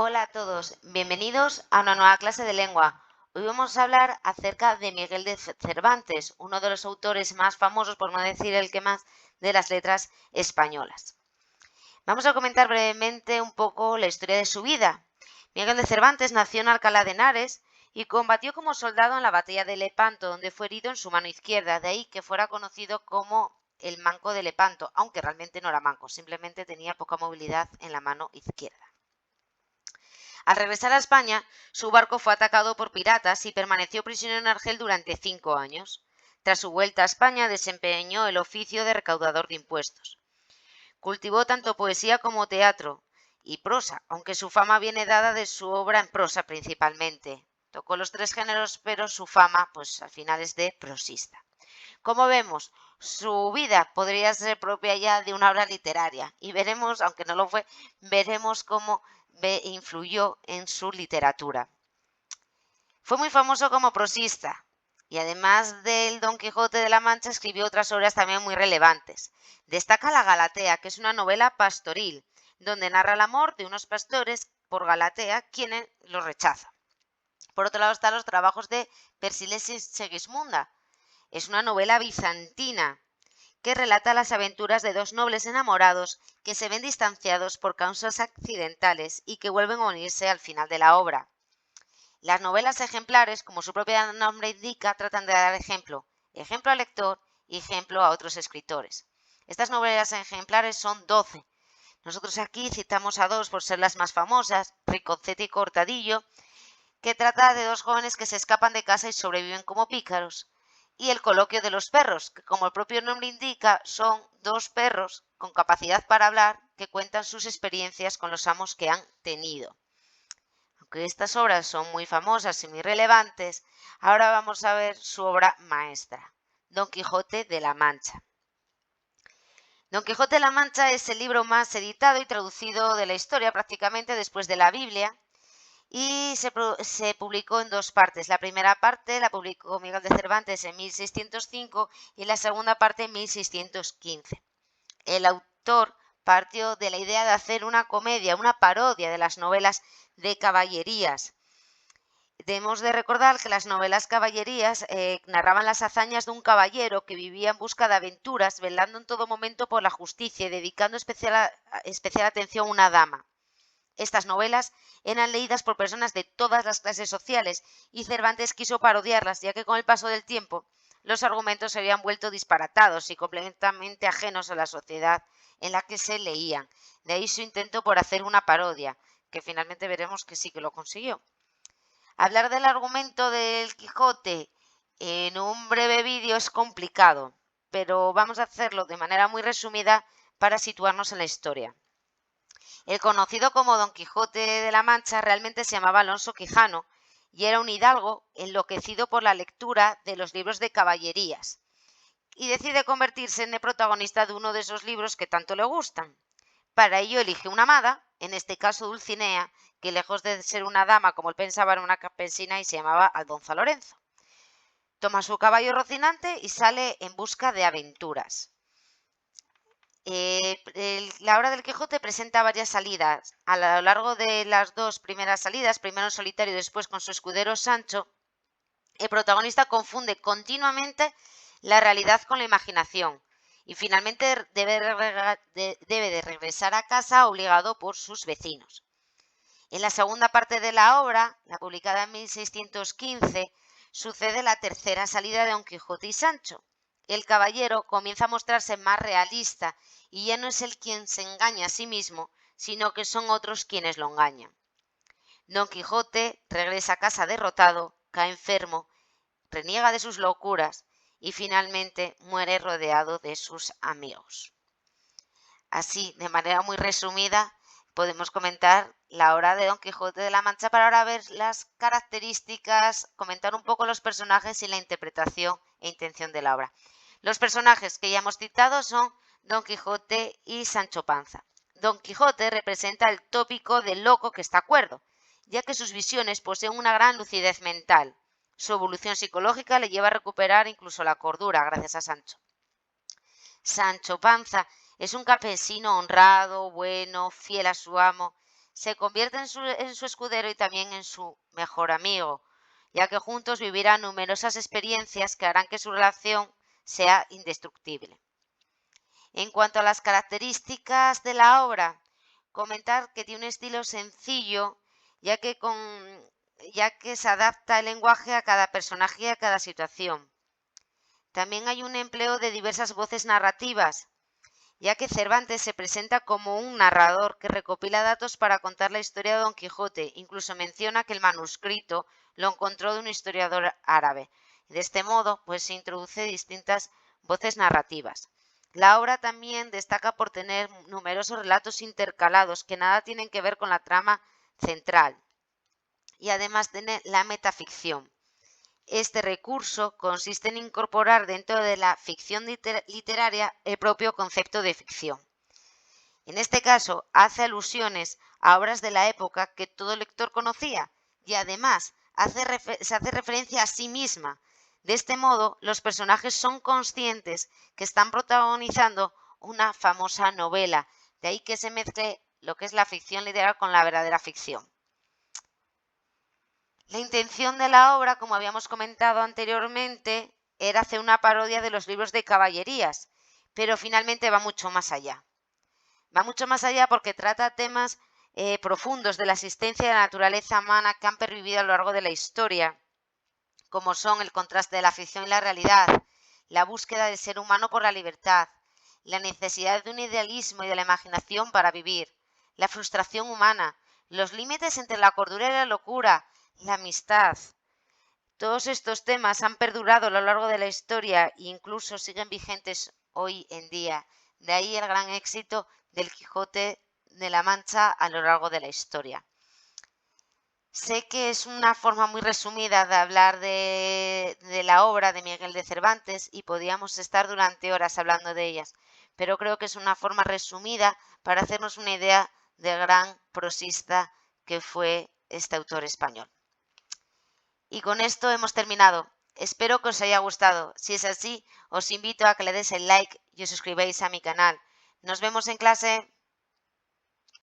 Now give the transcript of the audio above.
Hola a todos, bienvenidos a una nueva clase de lengua. Hoy vamos a hablar acerca de Miguel de Cervantes, uno de los autores más famosos, por no decir el que más, de las letras españolas. Vamos a comentar brevemente un poco la historia de su vida. Miguel de Cervantes nació en Alcalá de Henares y combatió como soldado en la batalla de Lepanto, donde fue herido en su mano izquierda, de ahí que fuera conocido como el manco de Lepanto, aunque realmente no era manco, simplemente tenía poca movilidad en la mano izquierda. Al regresar a España, su barco fue atacado por piratas y permaneció prisionero en Argel durante 5 años. Tras su vuelta a España, desempeñó el oficio de recaudador de impuestos. Cultivó tanto poesía como teatro y prosa, aunque su fama viene dada de su obra en prosa principalmente. Tocó los 3 géneros, pero su fama, pues al final es de prosista. Como vemos, su vida podría ser propia ya de una obra literaria y veremos, aunque no lo fue, veremos cómo influyó en su literatura. Fue muy famoso como prosista y además del Don Quijote de la Mancha escribió otras obras también muy relevantes. Destaca La Galatea, que es una novela pastoril, donde narra el amor de unos pastores por Galatea, quienes lo rechazan. Por otro lado están los trabajos de Persiles y Segismunda. Es una novela bizantina que relata las aventuras de dos nobles enamorados que se ven distanciados por causas accidentales y que vuelven a unirse al final de la obra. Las novelas ejemplares, como su propio nombre indica, tratan de dar ejemplo al lector y ejemplo a otros escritores. Estas novelas ejemplares son 12. Nosotros aquí citamos a 2 por ser las más famosas, Ricocete y Cortadillo, que trata de 2 jóvenes que se escapan de casa y sobreviven como pícaros, y El coloquio de los perros, que como el propio nombre indica, son 2 perros con capacidad para hablar que cuentan sus experiencias con los amos que han tenido. Aunque estas obras son muy famosas y muy relevantes, ahora vamos a ver su obra maestra, Don Quijote de la Mancha. Don Quijote de la Mancha es el libro más editado y traducido de la historia prácticamente después de la Biblia, y se publicó en 2 partes. La primera parte la publicó Miguel de Cervantes en 1605 y la segunda parte en 1615. El autor partió de la idea de hacer una comedia, una parodia de las novelas de caballerías. Debemos de recordar que las novelas caballerías narraban las hazañas de un caballero que vivía en busca de aventuras, velando en todo momento por la justicia y dedicando especial atención a una dama. Estas novelas eran leídas por personas de todas las clases sociales y Cervantes quiso parodiarlas, ya que con el paso del tiempo los argumentos se habían vuelto disparatados y completamente ajenos a la sociedad en la que se leían. De ahí su intento por hacer una parodia, que finalmente veremos que sí que lo consiguió. Hablar del argumento del Quijote en un breve vídeo es complicado, pero vamos a hacerlo de manera muy resumida para situarnos en la historia. El conocido como Don Quijote de la Mancha realmente se llamaba Alonso Quijano y era un hidalgo enloquecido por la lectura de los libros de caballerías y decide convertirse en el protagonista de uno de esos libros que tanto le gustan. Para ello elige una amada, en este caso Dulcinea, que lejos de ser una dama como él pensaba era una campesina y se llamaba Aldonza Lorenzo. Toma su caballo Rocinante y sale en busca de aventuras. La obra del Quijote presenta varias salidas. A lo largo de las 2 primeras salidas, primero en solitario y después con su escudero Sancho, el protagonista confunde continuamente la realidad con la imaginación y finalmente debe de regresar a casa obligado por sus vecinos. En la segunda parte de la obra, la publicada en 1615, sucede la tercera salida de Don Quijote y Sancho. El caballero comienza a mostrarse más realista y ya no es él quien se engaña a sí mismo, sino que son otros quienes lo engañan. Don Quijote regresa a casa derrotado, cae enfermo, reniega de sus locuras y finalmente muere rodeado de sus amigos. Así, de manera muy resumida, podemos comentar la obra de Don Quijote de la Mancha para ahora ver las características, comentar un poco los personajes y la interpretación e intención de la obra. Los personajes que ya hemos citado son Don Quijote y Sancho Panza. Don Quijote representa el tópico del loco que está cuerdo, ya que sus visiones poseen una gran lucidez mental. Su evolución psicológica le lleva a recuperar incluso la cordura gracias a Sancho. Sancho Panza es un campesino honrado, bueno, fiel a su amo, se convierte en su escudero y también en su mejor amigo, ya que juntos vivirán numerosas experiencias que harán que su relación sea indestructible. En cuanto a las características de la obra, comentar que tiene un estilo sencillo, ya que se adapta el lenguaje a cada personaje y a cada situación. También hay un empleo de diversas voces narrativas, ya que Cervantes se presenta como un narrador que recopila datos para contar la historia de Don Quijote. Incluso menciona que el manuscrito lo encontró de un historiador árabe. De este modo, pues se introduce distintas voces narrativas. La obra también destaca por tener numerosos relatos intercalados que nada tienen que ver con la trama central y además tiene la metaficción. Este recurso consiste en incorporar dentro de la ficción literaria el propio concepto de ficción. En este caso, hace alusiones a obras de la época que todo lector conocía y además se hace referencia a sí misma. De este modo, los personajes son conscientes que están protagonizando una famosa novela, de ahí que se mezcle lo que es la ficción literaria con la verdadera ficción. La intención de la obra, como habíamos comentado anteriormente, era hacer una parodia de los libros de caballerías, pero finalmente va mucho más allá. Va mucho más allá porque trata temas profundos de la existencia de la naturaleza humana que han pervivido a lo largo de la historia, como son el contraste de la ficción y la realidad, la búsqueda del ser humano por la libertad, la necesidad de un idealismo y de la imaginación para vivir, la frustración humana, los límites entre la cordura y la locura, la amistad. Todos estos temas han perdurado a lo largo de la historia e incluso siguen vigentes hoy en día. De ahí el gran éxito del Quijote de la Mancha a lo largo de la historia. Sé que es una forma muy resumida de hablar de la obra de Miguel de Cervantes y podríamos estar durante horas hablando de ellas, pero creo que es una forma resumida para hacernos una idea del gran prosista que fue este autor español. Y con esto hemos terminado. Espero que os haya gustado. Si es así, os invito a que le deis el like y os suscribáis a mi canal. Nos vemos en clase.